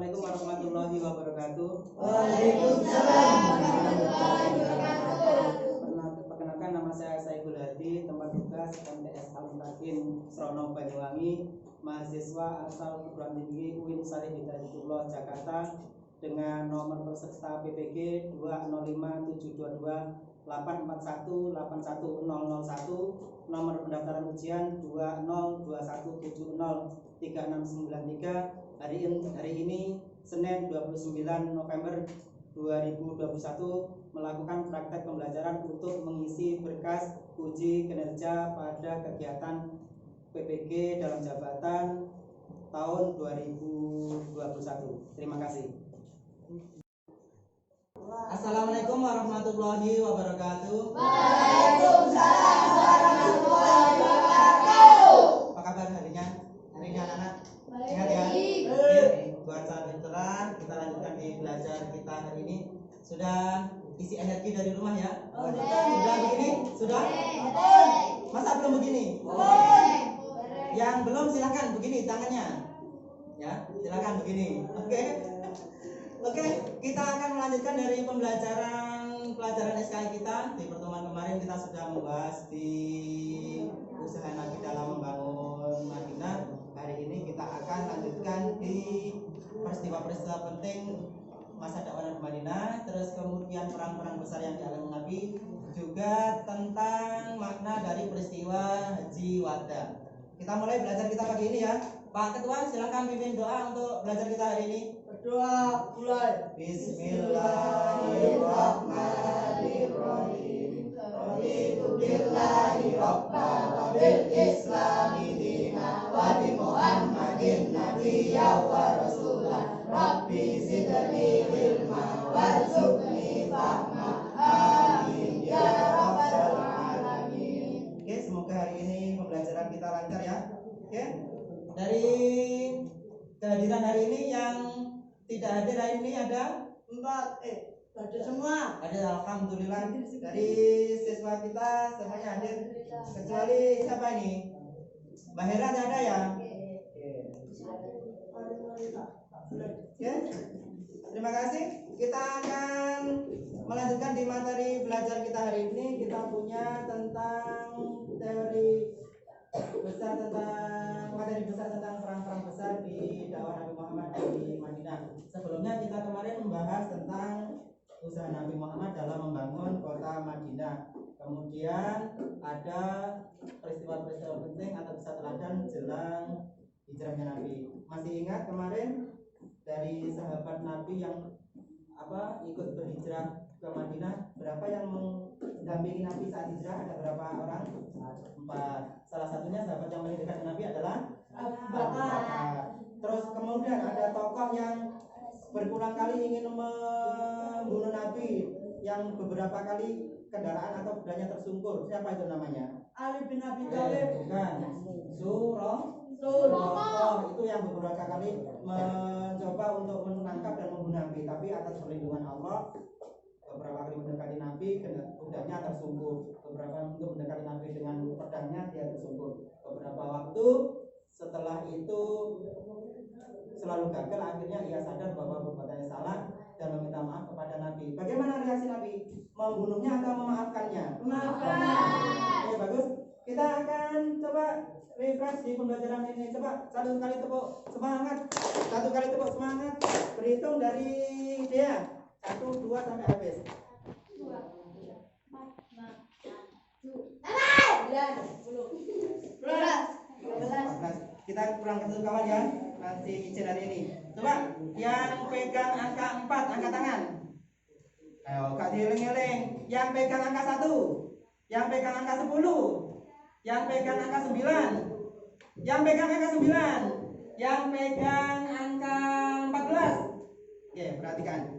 Assalamualaikum warahmatullahi wabarakatuh. Waalaikumsalam warahmatullahi wabarakatuh. Perkenalkan, nama saya Saiful Hadi, tempat tugas MTS Al-Mutakin Srono Banyuwangi, mahasiswa asal perguruan tinggi UIN Syarif Hidayatullah Jakarta, dengan nomor peserta PPG 2057228418101, nomor pendaftaran ujian 2021703693. Hari ini Senin 29 November 2021 melakukan praktek pembelajaran untuk mengisi berkas uji kinerja pada kegiatan PPG dalam jabatan tahun 2021. Terima kasih. Assalamualaikum warahmatullahi wabarakatuh. Waalaikumsalam warahmatullahi wabarakatuh. Apa kabar harinya? Hari ini anak-anak? Baik. Sehat ya? Oke, buat saat veteran, kita lanjutkan di belajar kita hari ini. Sudah isi energi dari rumah ya? Sudah begini? Sudah? Masa belum begini? Yang belum silahkan begini tangannya. Ya, silahkan begini. Oke, kita akan melanjutkan dari pelajaran SKI kita. Di pertemuan kemarin kita sudah membahas di usaha Nabi dalam membangun Madinah. Hari ini kita akan lanjutkan di peristiwa-peristiwa penting masa dakwah Nabi Madinah, terus kemudian perang-perang besar yang dialami Nabi, juga tentang makna dari peristiwa Haji Wada. Kita mulai belajar kita pagi ini ya. Pak Ketua, silakan pimpin doa untuk belajar kita hari ini. Berdoa mulai. Bismillahirrahmanirrahim. Raditu billahi rabban wa bil islami dinan wa bi Muhammadin nabiyyan wa rasulan. Rabbi zidni ilma warzuqni fahma. Amin ya rabbal alamin. Oke, semoga hari ini pembelajaran kita lancar ya. Oke. Dari kehadiran hari ini yang tidak hadir hari ini ada 4. Hadir semua. Ada, alhamdulillah. Dari siswa kita semuanya hadir kecuali siapa ini? Mbak Hera tidak ada ya? Oke. Terima kasih. Kita akan melanjutkan di materi belajar kita hari ini. Kita punya tentang materi besar tentang perang-perang besar di dakwah Nabi Muhammad di Madinah. Sebelumnya kita kemarin membahas tentang usaha Nabi Muhammad dalam membangun kota Madinah. Kemudian ada peristiwa-peristiwa penting atau kisah teladan jelang hijrahnya Nabi. Masih ingat kemarin dari sahabat Nabi yang ikut berhijrah ke Madinah, berapa yang mendampingi Nabi saat hijrah? Ada berapa orang? 4. Salah satunya sahabat yang paling dekat dengan Nabi adalah Abu Bakar. Terus kemudian ada tokoh yang berulang kali ingin membunuh Nabi, yang beberapa kali kendaraan atau kudanya tersungkur. Siapa itu namanya? Ali bin Abi Thalib. Bukan. Surah itu yang beberapa kali mencoba untuk menangkap dan membunuh Nabi, tapi atas perlindungan Allah beberapa kali mendekati Nabi, kudanya tersungkur. Beberapa untuk mendekati Nabi dengan pedangnya, dia tersungkur. Beberapa waktu setelah itu selalu gagal, akhirnya ia sadar bahwa perbuatannya salah dan meminta maaf kepada Nabi. Bagaimana reaksi Nabi? Membunuhnya atau memaafkannya? Memaafkan. Oke, bagus. Kita akan coba refresh di pembelajaran ini. Coba satu kali tepuk semangat. Berhitung dari dia. 1, 2 sampai habis. 2, 4, 5, 6, 7, 8, 9, 10, 11. Kita kurang ke kawan ya. Masih izin hari ini. Coba yang pegang angka 4 angkat tangan. Ayo, Kak dieling-eling. Yang pegang angka 1, yang pegang angka 10, yang pegang angka 9, yang pegang angka 9, yang pegang angka 14. Oke, perhatikan.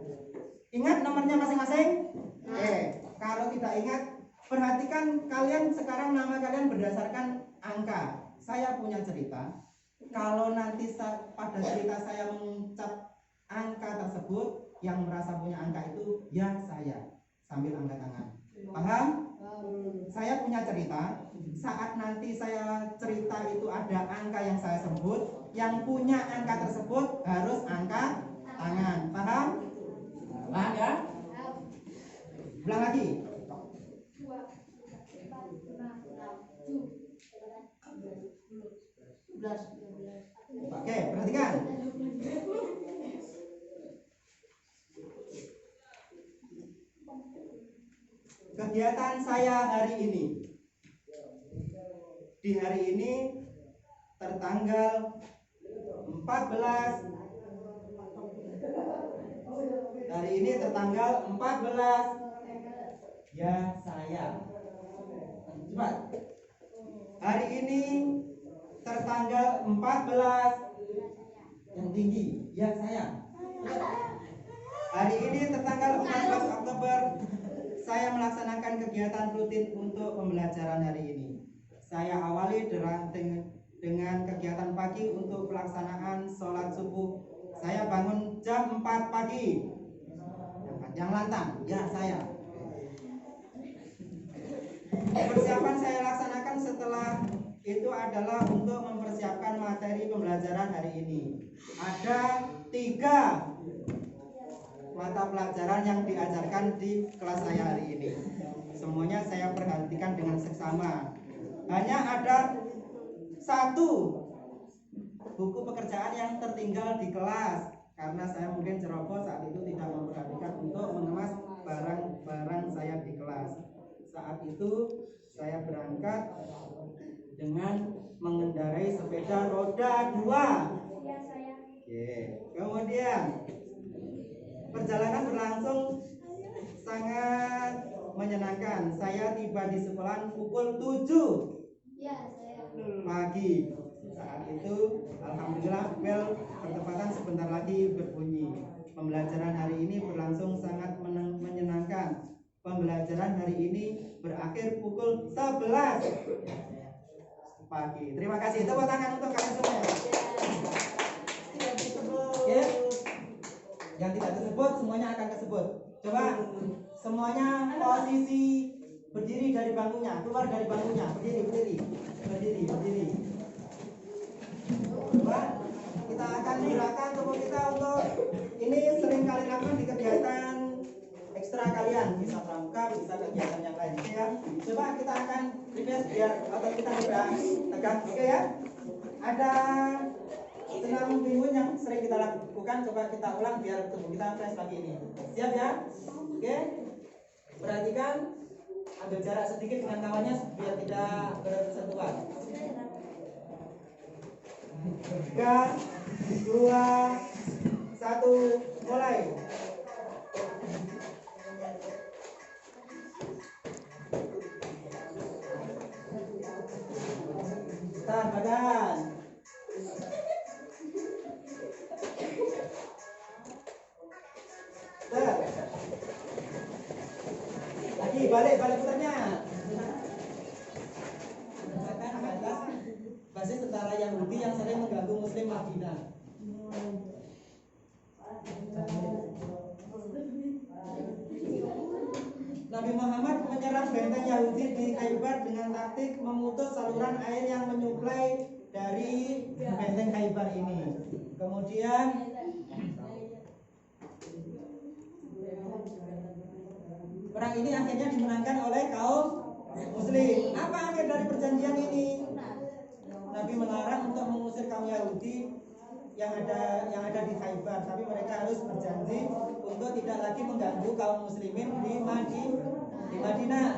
Ingat nomornya masing-masing? Oke, kalau tidak ingat, perhatikan kalian sekarang nama kalian berdasarkan angka. Saya punya cerita. Kalau nanti pada cerita saya mengucap angka tersebut, yang merasa punya angka itu ya saya, sambil angkat tangan. Paham? Saya punya cerita. Saat nanti saya cerita itu ada angka yang saya sebut, yang punya angka tersebut harus angkat Ulang lagi. 2, 4, 5, 6, 7, 11. Oke, perhatikan. Kegiatan saya hari ini. Di hari ini tertanggal 14. Hari ini tertanggal 14. Ya, saya. Cepat. Hari ini tertanggal 14. Yang tinggi. Ya, saya. Hari ini tertanggal 14 Oktober. Saya melaksanakan kegiatan rutin untuk pembelajaran hari ini. Saya awali dengan kegiatan pagi untuk pelaksanaan sholat subuh. Saya bangun jam 4 pagi. Yang lantang, ya saya. Persiapan saya laksanakan setelah itu adalah untuk mempersiapkan materi pembelajaran hari ini. Ada 3 mata pelajaran yang diajarkan di kelas saya hari ini. Semuanya saya perhatikan dengan seksama. Hanya ada 1 buku pekerjaan yang tertinggal di kelas karena saya mungkin ceroboh saat itu tidak memperhatikan untuk mengemas barang-barang saya di kelas. Saat itu saya berangkat dengan mengendarai sepeda roda 2. Oke. Kemudian perjalanan berlangsung sangat menyenangkan. Saya tiba di sekolah pukul 7 pagi. Saat itu alhamdulillah bel bertepatan sebentar lagi berbunyi. Pembelajaran hari ini berlangsung sangat menyenangkan. Pembelajaran hari ini berakhir pukul 11 pagi. Terima kasih. Tepuk tangan untuk kalian semua. Oke. Yang tidak tersebut semuanya akan tersebut. Coba semuanya posisi berdiri dari bangkunya, keluar dari bangkunya, berdiri. Coba kita akan gerakan tubuh kita untuk ini sering kali lakukan di kegiatan ekstra kalian, bisa pramuka, bisa kegiatan yang lain, oke ya. Coba kita akan refresh biar otot kita juga tegak, oke ya. Ada senam timun yang sering kita lakukan, coba kita ulang biar tubuh kita fresh lagi ini. Siap ya? Oke. Perhatikan, ambil jarak sedikit dengan kawannya biar tidak bersentuhan. 3, 2, 1, mulai. Tahan badan. Lagi balik putarnya. Basis tentara Yahudi yang sering mengganggu Muslim Madinah. Nabi Muhammad menyerang benteng Yahudi di Khaybar dengan taktik memutus saluran air yang menyuplai dari benteng Khaybar ini. Kemudian perang ini akhirnya dimenangkan oleh kaum Muslim. Apa akhir dari perjanjian ini? Nabi melarang untuk mengusir kaum Yahudi yang ada di Khaybar, tapi mereka harus berjanji untuk tidak lagi mengganggu kaum muslimin di Madinah.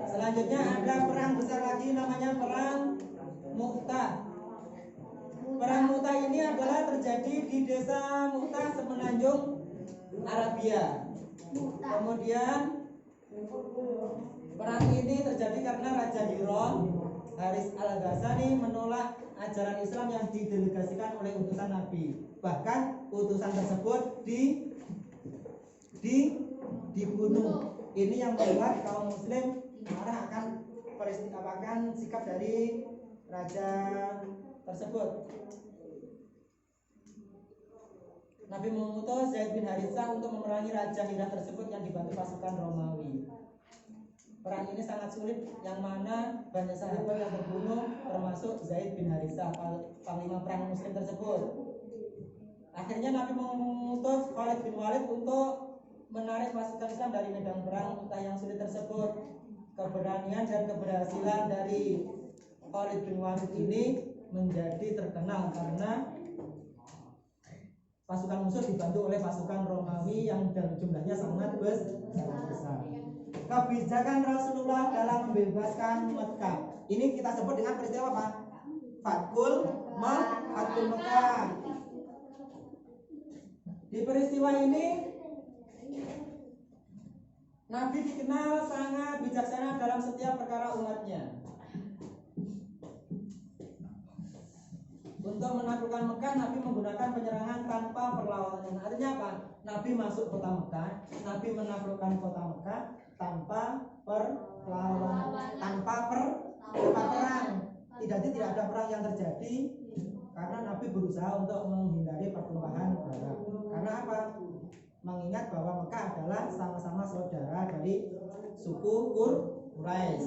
Selanjutnya ada perang besar lagi namanya perang Mu'tah. Perang Mu'tah ini adalah terjadi di desa Mu'tah semenanjung Arabia. Kemudian perang ini terjadi karena Raja Hiram Haris Al-Ghazani menolak ajaran Islam yang didelegasikan oleh utusan Nabi. Bahkan utusan tersebut dibunuh. Ini yang membuat kaum muslim marah akan sikap dari raja tersebut. Nabi mengutus Zaid bin Harithah untuk memerangi Raja Hiram tersebut yang dibantu pasukan Romawi. Perang ini sangat sulit, yang mana banyak sahabat yang terbunuh, termasuk Zaid bin Harithah, panglima perang muslim tersebut. Akhirnya Nabi mengutus Khalid bin Walid untuk menarik pasukan Islam dari medan perang Mu'tah yang sulit tersebut. Keberanian dan keberhasilan dari Khalid bin Walid ini menjadi terkenal karena pasukan musuh dibantu oleh pasukan Romawi yang jumlahnya sangat besar. Kebijakan Rasulullah dalam membebaskan Mekah. Ini kita sebut dengan peristiwa apa? Fathul Mekah. Di peristiwa ini Nabi dikenal sangat bijaksana dalam setiap perkara umatnya. Untuk menaklukkan Mekah, Nabi menggunakan penyerangan tanpa perlawanan. Artinya apa? Nabi masuk kota Mekah, Nabi menaklukkan kota Mekah tanpa perlawanan, tanpa perang. Tidak ada perang yang terjadi karena Nabi berusaha untuk menghindari pertumpahan darah. Karena apa? Mengingat bahwa Mekah adalah sama-sama saudara dari suku Quraisy.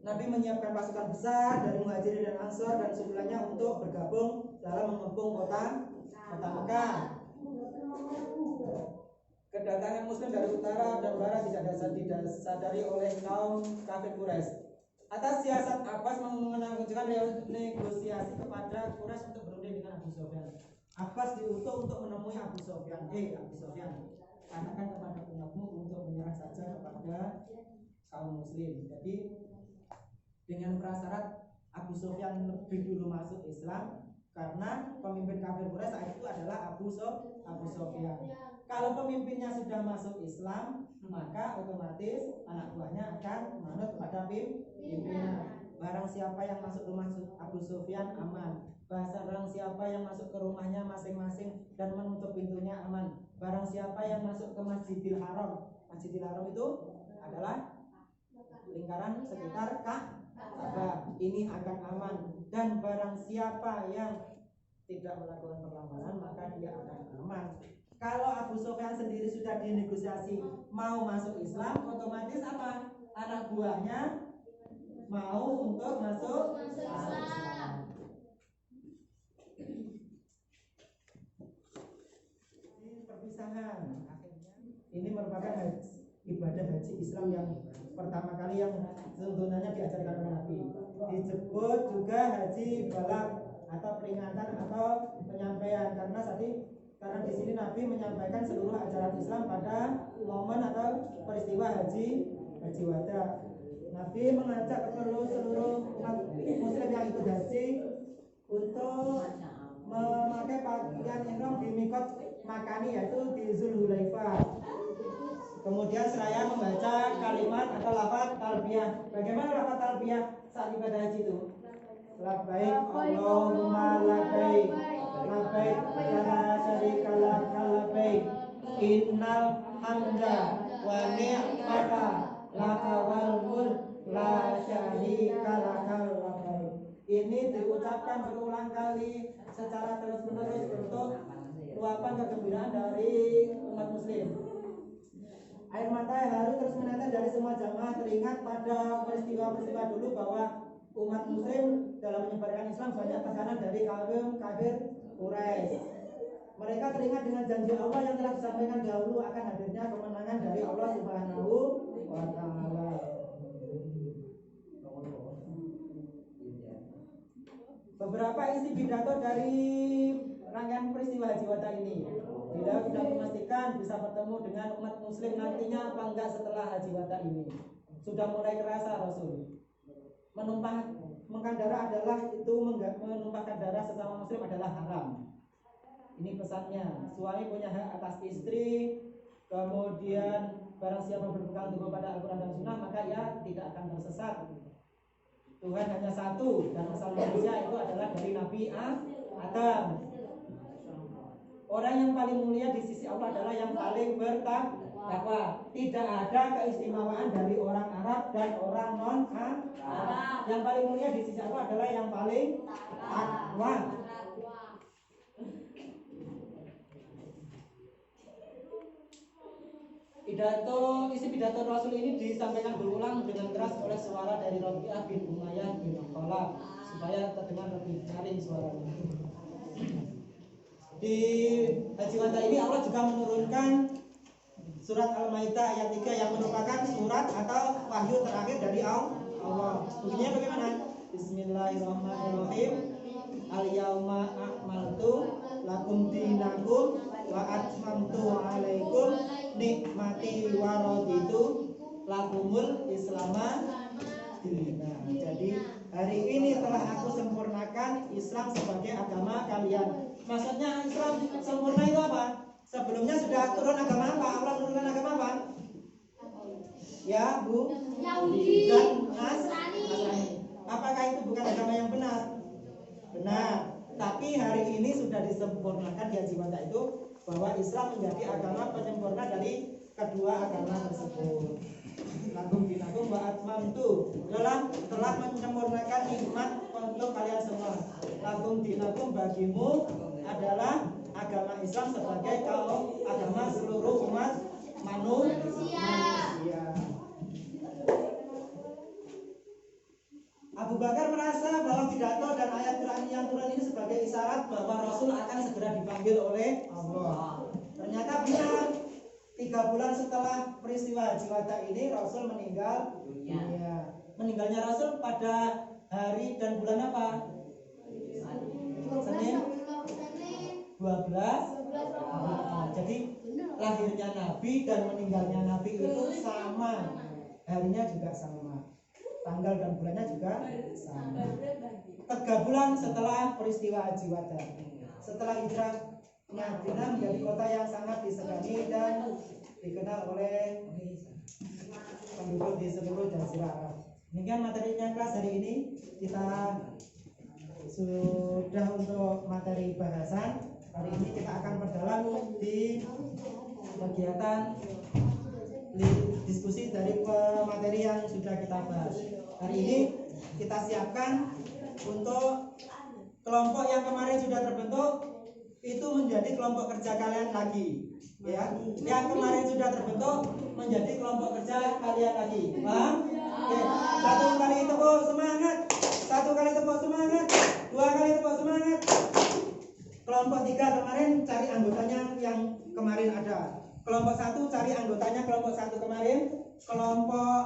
Nabi menyiapkan pasukan besar dari Muhajirin dan Ansor dan sukulannya untuk bergabung dalam mengepung kota Mekah. Kedatangan Muslim dari utara dan barat tidak disadari oleh kaum kafir Quraisy. Atas siasat Abbas mengajukan negosiasi kepada Quraisy untuk berunding dengan Abu Sufyan. Abbas diutus untuk menemui Abu Sufyan. Abu Sufyan, katakan kepada umatmu untuk menyerah saja kepada kaum Muslim. Jadi dengan prasyarat Abu Sufyan lebih dulu masuk Islam karena pemimpin kafir Quraisy saat itu adalah Abu Sufyan. Kalau pemimpinnya sudah masuk Islam, maka otomatis anak buahnya akan manut kepada pimpinan. Barang siapa yang masuk rumah Abu Sufyan aman. Barang siapa yang masuk ke rumahnya masing-masing dan menutup pintunya aman. Barang siapa yang masuk ke Masjidil Haram. Masjidil Haram itu adalah lingkaran sekitar Ka'bah, ini akan aman. Dan barang siapa yang tidak melakukan perlawanan maka dia akan aman. Kalau Abu Sufyan sendiri sudah dinegosiasi mau masuk Islam, otomatis apa? Anak buahnya mau untuk masuk Islam. Ini perpisahan. Ini merupakan ibadah haji Islam yang pertama kali yang tuntunannya diajarkan oleh Nabi. Disebut juga haji balak atau peringatan atau penyampaian karena di sini Nabi menyampaikan seluruh ajaran Islam pada momen atau peristiwa haji wada. Nabi mengajak seluruh umat muslim yang ikut haji untuk memakai pakaian ihram di mikot makani, yaitu di Zulhulaifah. Kemudian seraya membaca kalimat atau lafaz talbiyah. Bagaimana lafaz talbiyah saat ibadah haji itu? Labbaik Allahumma labbaik, labbaik la syarika lak labbaik, innal hamda wa ni'mata laka wal mulk la syarika lakal labbaik. Ini diucapkan berulang kali secara terus-menerus untuk luapan kegembiraan dari umat muslim. Air mata harus terus menetes dari semua jamaah teringat pada peristiwa-peristiwa dulu bahwa umat muslim dalam menyebarkan Islam banyak tekanan dari kaum kafir Quraisy. Mereka teringat dengan janji Allah yang telah disampaikan dahulu akan hadirnya kemenangan dari Allah Subhanahu wa Ta'ala. Beberapa isi pidato dari rangkaian peristiwa haji wada ini. Beliau sudah memastikan bisa bertemu dengan umat muslim nantinya apa enggak setelah haji wada ini. Sudah mulai kerasa Rasul. Menumpahkan darah menumpahkan darah sesama muslim adalah haram. Ini pesannya. Suami punya hak atas istri. Kemudian barang siapa berpegang teguh pada Al-Quran dan Sunnah maka ia tidak akan tersesat. Tuhan hanya satu dan asal manusia itu adalah dari Nabi Adam. Orang yang paling mulia di sisi Allah adalah yang paling bertakwa. Tidak ada keistimewaan dari orang Arab dan orang non-Arab. Yang paling mulia di sisi Allah adalah yang paling takwa. Isi pidato Rasul ini disampaikan berulang dengan keras oleh suara dari Rabi'ah bin Umayyah bin Khalaf supaya terdengar lebih nyaring suaranya. di Jiwata ini Allah juga menurunkan surat Al-Maidah ayat 3 yang merupakan surat atau wahyu terakhir dari Allah. Bunyinya bagaimana? Bismillahirrahmanirrahim. Al-yauma akmaltu lakum dinakum wa atmamtu alaikum nikmati wa raditu lakumul islama dina. Jadi hari ini telah aku sempurnakan Islam sebagai agama kalian. Maksudnya Islam sempurna itu apa? Sebelumnya sudah turun agama apa? Allah menurunkan agama apa? Ya, Bu? Yahudi Dan Nasrani. Apakah itu bukan agama yang benar? Benar. Tapi hari ini sudah disempurnakan di Jiwata itu bahwa Islam menjadi agama penyempurna dari kedua agama tersebut. Lakum dinakum wa atmamtu, telah menyempurnakan nikmat untuk kalian semua. Lakum dinakum bagimu adalah agama Islam sebagai agama seluruh umat manusia. Abu Bakar merasa bahwa pidato dan ayat Quran yang turun ini sebagai isyarat bahwa Rasul akan segera dipanggil oleh Allah. Ternyata benar, 3 bulan setelah peristiwa Jiwata ini Rasul meninggal dunia. Meninggalnya Rasul pada hari dan bulan apa? Senin 12. Jadi lahirnya Nabi dan meninggalnya Nabi itu sama, harinya juga sama, tanggal dan bulannya juga sama. 3 bulan setelah peristiwa Jiwata, setelah hijrahnya Madinah menjadi kota yang sangat disegani dan dikenal oleh penduduk di seluruh Jazirah Arab. Demikian materinya kelas hari ini. Kita sudah untuk materi bahasan. Hari ini kita akan perdalam di kegiatan diskusi dari materi yang sudah kita bahas. Hari ini kita siapkan untuk kelompok yang kemarin sudah terbentuk itu menjadi kelompok kerja kalian lagi, ya. Yang kemarin sudah terbentuk menjadi kelompok kerja kalian lagi. Paham? Oke. 1 kali tepuk semangat. 1 kali tepuk semangat. 2 kali tepuk semangat. Kelompok 3 kemarin cari anggotanya yang kemarin ada. Kelompok 1 cari anggotanya kelompok 1 kemarin. Kelompok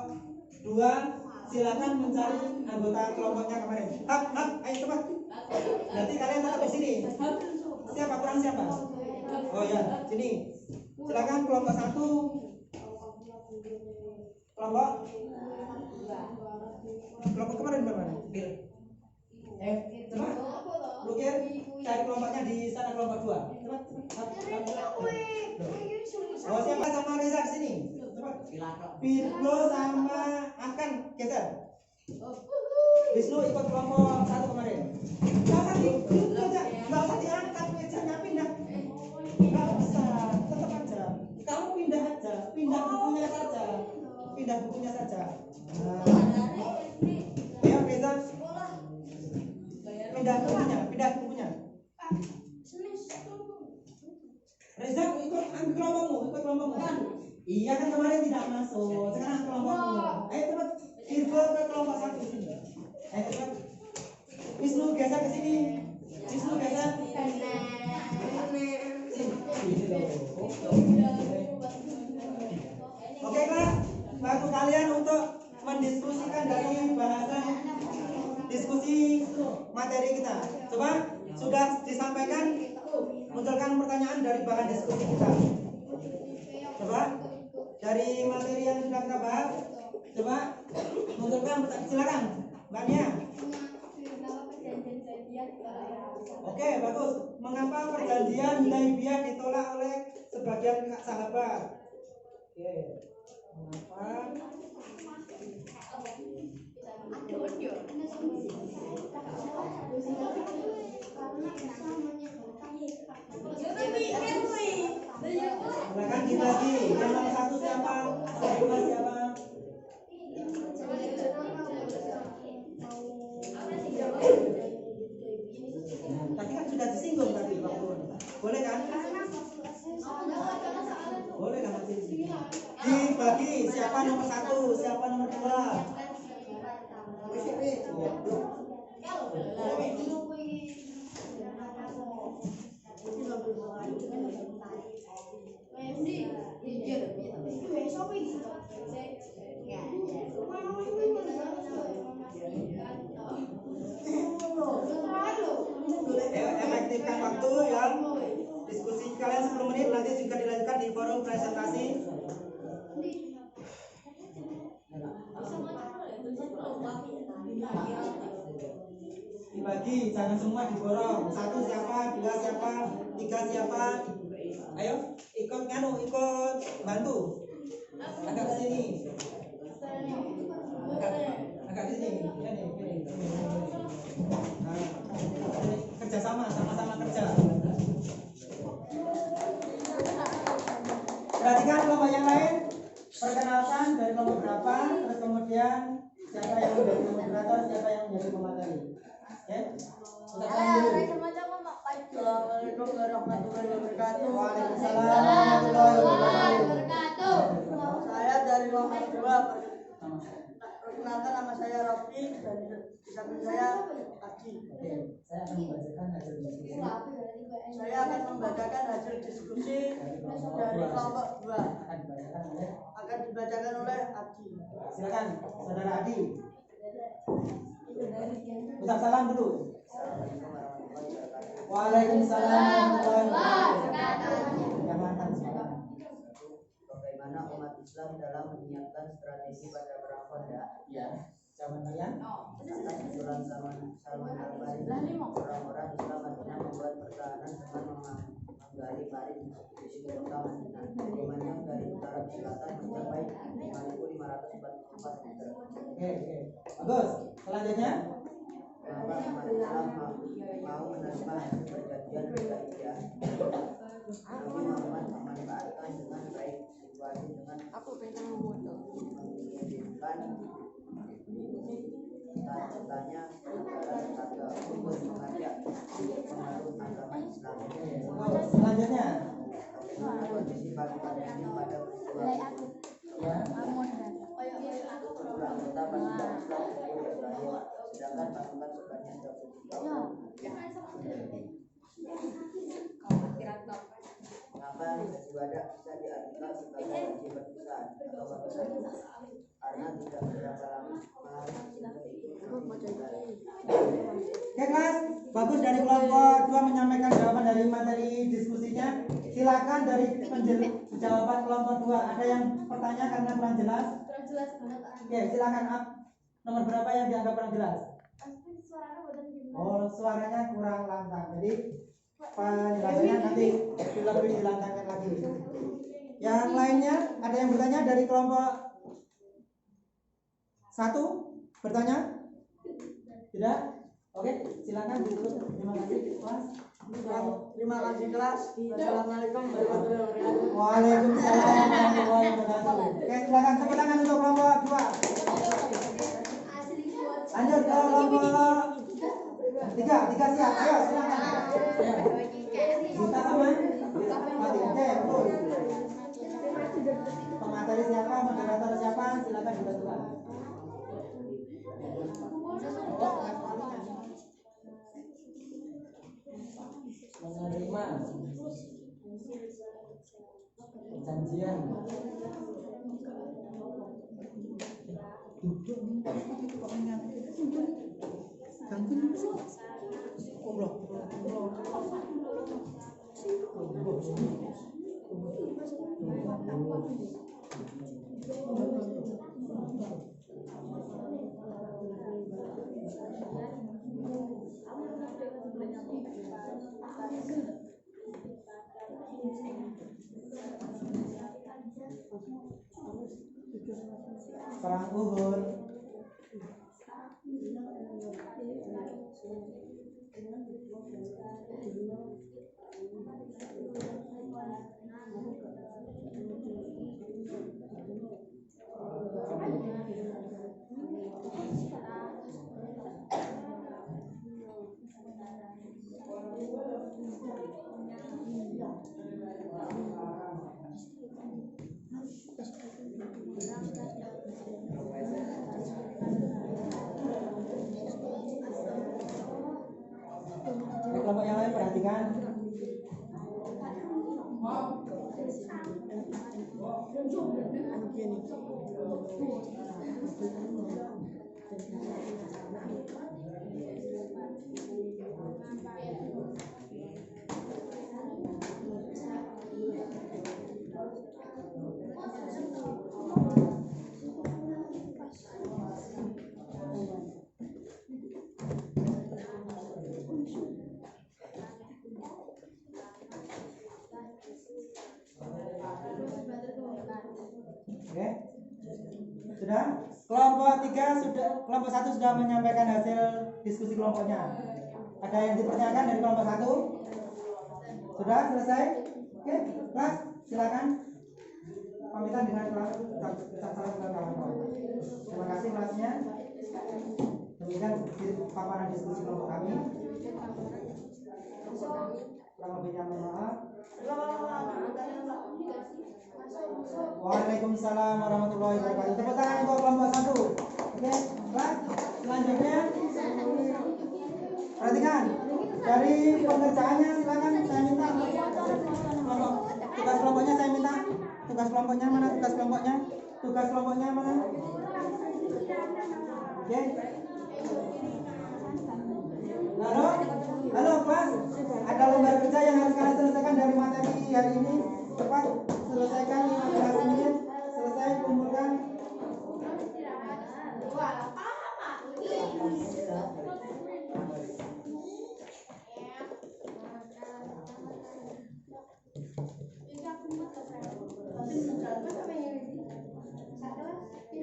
2 silakan mencari anggota kelompoknya kemarin. Hap, ayo cepat. Nanti kalian tetap di sini. Siapa kurang siapa? Oh ya, sini. Silakan kelompok 1. Kelompok kemarin berapa? Cepat. Lukir, cari kelompoknya di sana kelompok 2. Cepat. Oh, siapa sama Reza di sini? Cepat. Virgo sama Akan geser. Wisnu ikut kelompok 1 kemarin. Nggak usah diangkat mejanya, pindah. Nggak usah, tetap aja. Kamu pindah aja, pindah bukunya saja. Nah. Ayo Reza. Pindah bukunya. Reza ikut kelompokmu. Iya kan kemarin tidak masuk, sekarang kelompokmu. Ayo cepat, Virgo ke kelompok 1 sini. Ayo cepat. Wisnu geser ke sini. Oke kelas, waktu kalian untuk mendiskusikan dari bahasan diskusi materi kita. Coba sudah disampaikan, munculkan pertanyaan dari bahan diskusi kita. Coba dari materi yang sudah kita bahas, coba munculkan pertanyaan. Silakan, Mbak Nia. Oke, bagus. Mengapa perjanjian Hudaibiyah ditolak oleh sebagian sahabat? Oke. Mengapa? Silakan dibagi. Yang nomor 1 siapa? Yang kedua siapa? Tadi kan sudah disinggung tadi waktu. Boleh kan? Boleh kan nanti dibagi siapa nomor 1, siapa nomor 2. itu yang diskusi kalian 10 menit, nanti juga dilanjutkan di forum presentasi. Dibagi, jangan semua diborong. 1 siapa, 2 siapa, 3 siapa. Ayo ikut bantu. Agak ke sini. Agak ke sini. Nah, kerja sama-sama kerja. Perhatikan kelompok yang lain. Perkenalkan dari kelompok berapa, terus kemudian siapa yang menjadi moderator, siapa yang menjadi pemateri. Oke? Kita dulu. Assalamualaikum warahmatullahi wabarakatuh. Waalaikumsalam warahmatullahi wabarakatuh. Saya dari kelompok 2. Perkenalkan, nama saya Rofi dan di samping saya Haji. Oke, saya akan membacakan hasil diskusi. Saya akan membacakan hasil diskusi dari kelompok 2. Akan dibacakan oleh Haji. Silakan, saudara Adi. Ucap salam dulu. Waalaikumsalam warahmatullahi wabarakatuh. Yang mantan sekarang. Bagaimana umat Islam dalam menyiapkan strategi pada perang Khandaq? Ya, jawaban kalian? Atas usulan Salman Al-Farisi, orang-orang Islam Madinah membuat pertahanan dengan menggali parit di sisi kota Madinah. Memanjang dari utara ke selatan mencapai 5.544 meter. Oke. Bagus. Selanjutnya, Kenapa umat Islam mau menerima perjanjian Hudaybiyah? Nabi Muhammad memanfaatkan dengan baik situasi dengan mengirimkan tanya negara tetangga untuk mengajak pengaruh agama Islam. selanjutnya, Bagaimana kondisi pasukan ini pada peristiwa itu? ya, Jumlah anggota pasukan Islam gugur dan lahir, sedangkan pasukan sebanyak 23 orang. Mengapa ibadah bisa diartikan sebagai wajib berpisah atau wajib? Karena tidak berapa lama sehingga itu Oke kelas, bagus dari kelompok 2 menyampaikan jawaban dari materi diskusinya. Silakan dari jawaban kelompok 2. Ada yang bertanya karena kurang jelas? Oke, silakan up. Nomor berapa yang dianggap kurang jelas? Oh, suaranya kurang lantang. Jadi penjelasannya nanti lebih dilantangkan lagi. Yang lainnya ada yang bertanya dari kelompok 1 bertanya? Tidak? Oke, silakan ditutup. Terima kasih kelas. Terima kasih kelas. Assalamualaikum warahmatullahi wabarakatuh. Waalaikumsalam warahmatullahi wabarakatuh. Oke, silakan tepuk tangan untuk kelompok 2. Lanjut ke kelompok 3 siap. Ayo silakan. Kita sama. Oke, betul. Pemateri siapa, moderator siapa, silakan ditentukan. Menerima perjanjian perang Uhud. Kelompok yang lain perhatikan. Sudah? Kelompok 3 sudah, kelompok 1 sudah menyampaikan hasil diskusi kelompoknya. Ada yang ditanyakan dari kelompok 1? Sudah selesai? Oke, kelas silakan. Pamitan dengan kelas salam ke kawan-kawan. Terima kasih kelasnya. Demikian paparan diskusi kelompok kami. Kurang lebihnya mohon maaf. Waalaikumsalam warahmatullahi wabarakatuh. Tepuk tangan untuk kelompok 1. Oke, kelas selanjutnya. Perhatikan dari pengerjaannya, silakan saya minta kelompok, tugas kelompoknya saya minta. Tugas kelompoknya mana? Tugas kelompoknya? Tugas kelompoknya mana? Oke. Halo kelas, ada lembar kerja yang harus kalian selesaikan dari materi hari ini. Cepat selesaikan 15 menit. Selesai kumpulkan.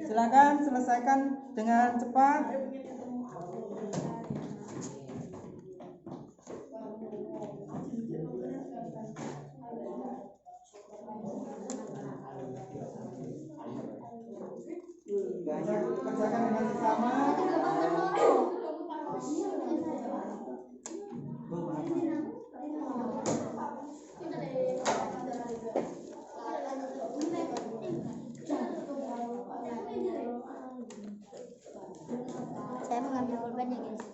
Silakan selesaikan dengan cepat. Kerjakan dengan seksama. Saya mengambil pulpen ya guys.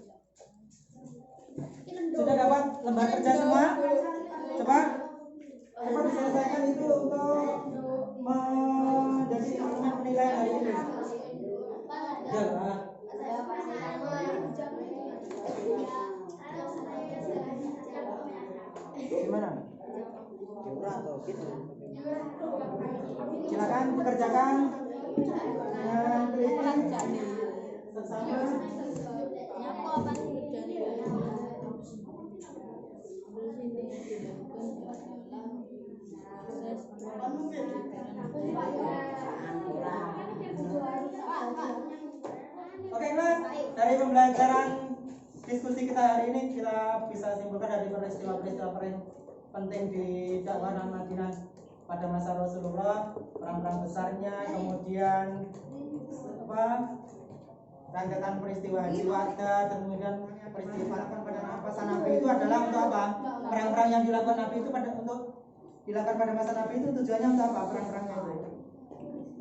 Sudah dapat lembar kerja semua? Cepat diselesaikan itu untuk menjadi instrumen penilaian hari ini. Jangan. Gimana? Silakan kerjakan dengan teliti. Bersama. Nyapu apa sih Oke kelas, dari pembelajaran diskusi kita hari ini kita bisa simpulkan dari peristiwa-peristiwa penting di dakwah Madinah pada masa Rasulullah, perang-perang besarnya, kemudian rangkaian peristiwa Haji Wada, kemudian peristiwa pada masa Nabi itu adalah untuk apa? Perang-perang yang dilakukan Nabi itu untuk dilakukan pada masa Nabi itu tujuannya untuk apa? Perang-perangnya itu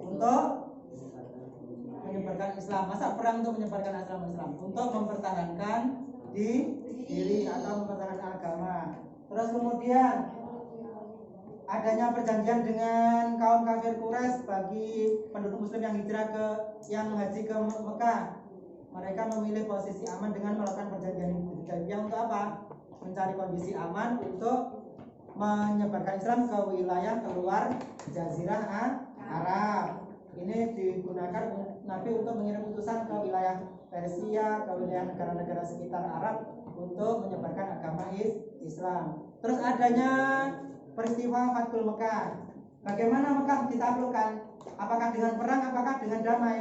untuk menyebarkan Islam. Masa perang untuk menyebarkan Islam? Untuk mempertahankan diri atau mempertahankan agama. Terus kemudian adanya perjanjian dengan kaum kafir Quraisy bagi penduduk muslim yang hijrah yang haji ke Mekah. Mereka memilih posisi aman dengan melakukan perjanjian yang untuk apa? Mencari kondisi aman untuk menyebarkan Islam ke wilayah keluar Jazirah Arab. Ini digunakan Nabi untuk mengirim utusan ke wilayah Persia, ke wilayah negara-negara sekitar Arab untuk menyebarkan agama Islam. Terus adanya peristiwa Fathul Mekah. Bagaimana Mekah ditaklukkan? Apakah dengan perang? Apakah dengan damai?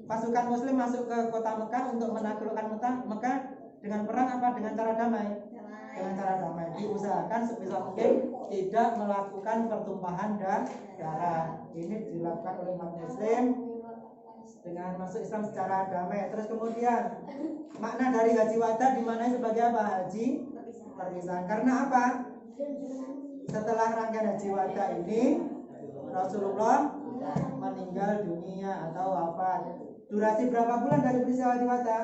Pasukan Muslim masuk ke kota Mekah untuk menaklukkan Mekah dengan perang apa dengan cara damai? Dengan cara damai. Diusahakan sebisa mungkin tidak melakukan pertumpahan darah. Ini dilakukan oleh umat Muslim dengan masuk Islam secara damai. Terus kemudian makna dari Haji Wada dimaknai sebagai apa? Haji perpisahan. Karena apa? Setelah rangkaian Haji Wada ini Rasulullah meninggal dunia atau wafat. Durasi berapa bulan dari peristiwa Haji Wada?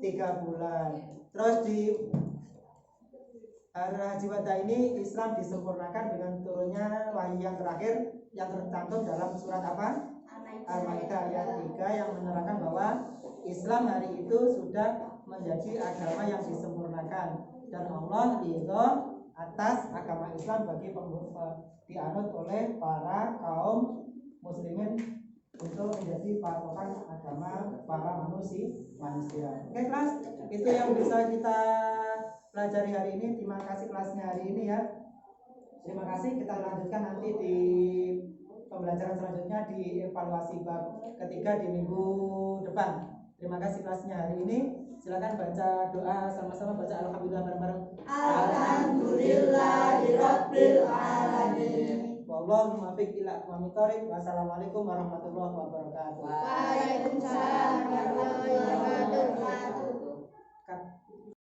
3 bulan. Terus di Haji Wada ini Islam disempurnakan dengan turunnya wahyu yang terakhir yang tercantum dalam surat apa? Al-Maidah ayat 3 yang menerangkan bahwa Islam hari itu sudah menjadi agama yang disempurnakan dan Allah ridho atas agama Islam bagi dianut oleh para kaum muslimin untuk menjadi patokan agama para manusia. Oke kelas, itu yang bisa kita pelajari hari ini. Terima kasih kelasnya hari ini ya. Terima kasih. Kita lanjutkan nanti di pembelajaran selanjutnya di evaluasi bab ketiga di minggu depan. Terima kasih kelasnya hari ini. Silakan baca doa sama-sama, baca alhamdulillah bareng-bareng. Alhamdulillahirabbil alamin. Wallahu muwaffiq ila aqwamit thoriq. Wassalamualaikum warahmatullahi wabarakatuh. Waalaikumsalam warahmatullahi wabarakatuh.